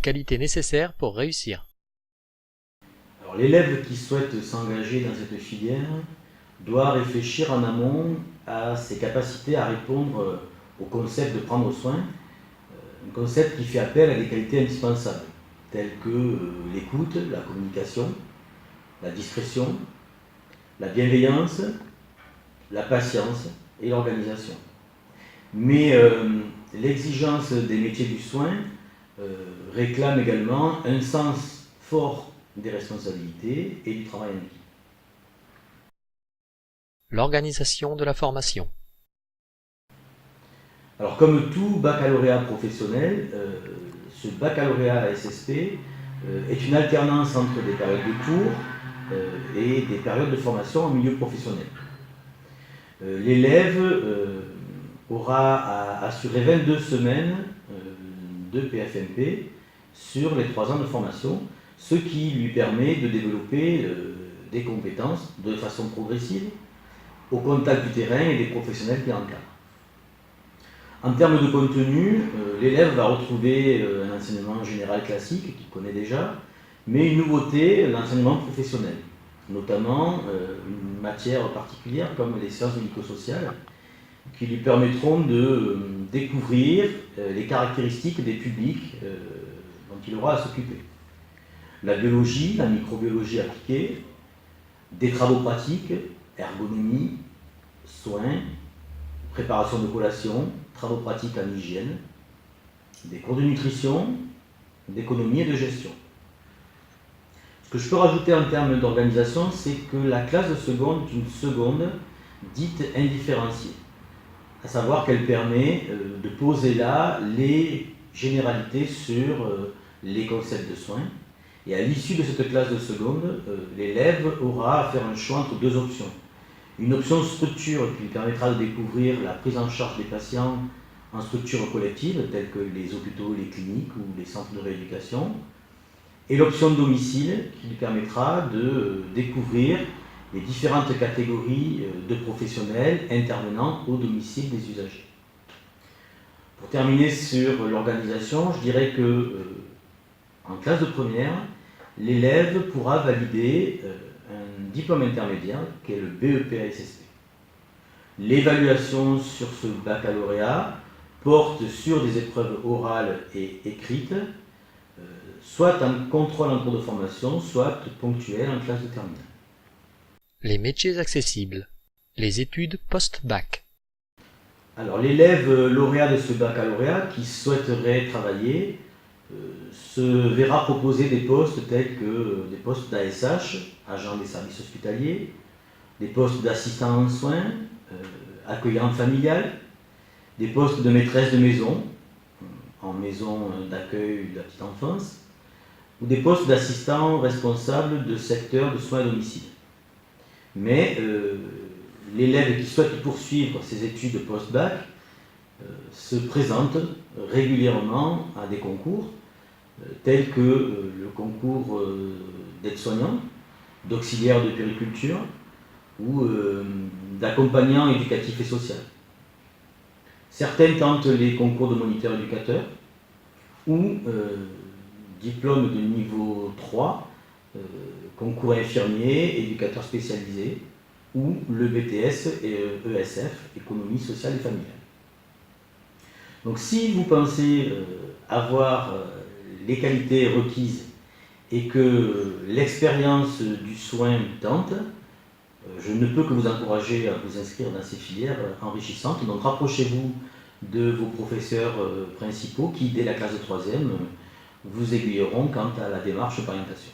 qualités nécessaires pour réussir. Alors, l'élève qui souhaite s'engager dans cette filière doit réfléchir en amont à ses capacités à répondre au concept de prendre soin, un concept qui fait appel à des qualités indispensables, telles que l'écoute, la communication, la discrétion, la bienveillance, la patience et l'organisation. Mais l'exigence des métiers du soin réclame également un sens fort des responsabilités et du travail en équipe. L'organisation de la formation. Alors comme tout baccalauréat professionnel, ce baccalauréat à SSP est une alternance entre des périodes de cours et des périodes de formation en milieu professionnel. L'élève aura à assurer 22 semaines de PFMP sur les 3 ans de formation, ce qui lui permet de développer des compétences de façon progressive au contact du terrain et des professionnels qui l'encadrent. En termes de contenu, l'élève va retrouver un enseignement général classique qu'il connaît déjà, mais une nouveauté, l'enseignement professionnel, notamment une matière particulière comme les sciences médico-sociales, qui lui permettront de découvrir les caractéristiques des publics dont il aura à s'occuper. La biologie, la microbiologie appliquée, des travaux pratiques, ergonomie, soins, préparation de collation, travaux pratiques en hygiène, des cours de nutrition, d'économie et de gestion. Ce que je peux rajouter en termes d'organisation, c'est que la classe de seconde est une seconde dite indifférenciée, à savoir qu'elle permet de poser là les généralités sur les concepts de soins. Et à l'issue de cette classe de seconde, l'élève aura à faire un choix entre 2 options. Une option structure qui lui permettra de découvrir la prise en charge des patients en structure collective, telles que les hôpitaux, les cliniques ou les centres de rééducation. Et l'option domicile qui lui permettra de découvrir les différentes catégories de professionnels intervenant au domicile des usagers. Pour terminer sur l'organisation, je dirais que en classe de première, l'élève pourra valider un diplôme intermédiaire qui est le BEP-ASSP. L'évaluation sur ce baccalauréat porte sur des épreuves orales et écrites, soit en contrôle en cours de formation, soit ponctuel en classe de terminale. Les métiers accessibles. Les études post-bac. Alors l'élève lauréat de ce baccalauréat qui souhaiterait travailler se verra proposer des postes tels que des postes d'ASH, agent des services hospitaliers, des postes d'assistant en soins, accueillante familiale, des postes de maîtresse de maison, en maison d'accueil de la petite enfance, ou des postes d'assistant responsable de secteur de soins à domicile. Mais l'élève qui souhaite poursuivre ses études post-bac se présente régulièrement à des concours tels que le concours d'aide-soignant, d'auxiliaire de puériculture ou d'accompagnant éducatif et social. Certains tentent les concours de moniteur éducateur ou diplôme de niveau 3, concours infirmier, éducateur spécialisé, ou le BTS et ESF, économie sociale et familiale. Donc si vous pensez avoir les qualités requises et que l'expérience du soin tente, je ne peux que vous encourager à vous inscrire dans ces filières enrichissantes. Donc rapprochez-vous de vos professeurs principaux qui, dès la classe de 3e, vous aiguilleront quant à la démarche d'orientation.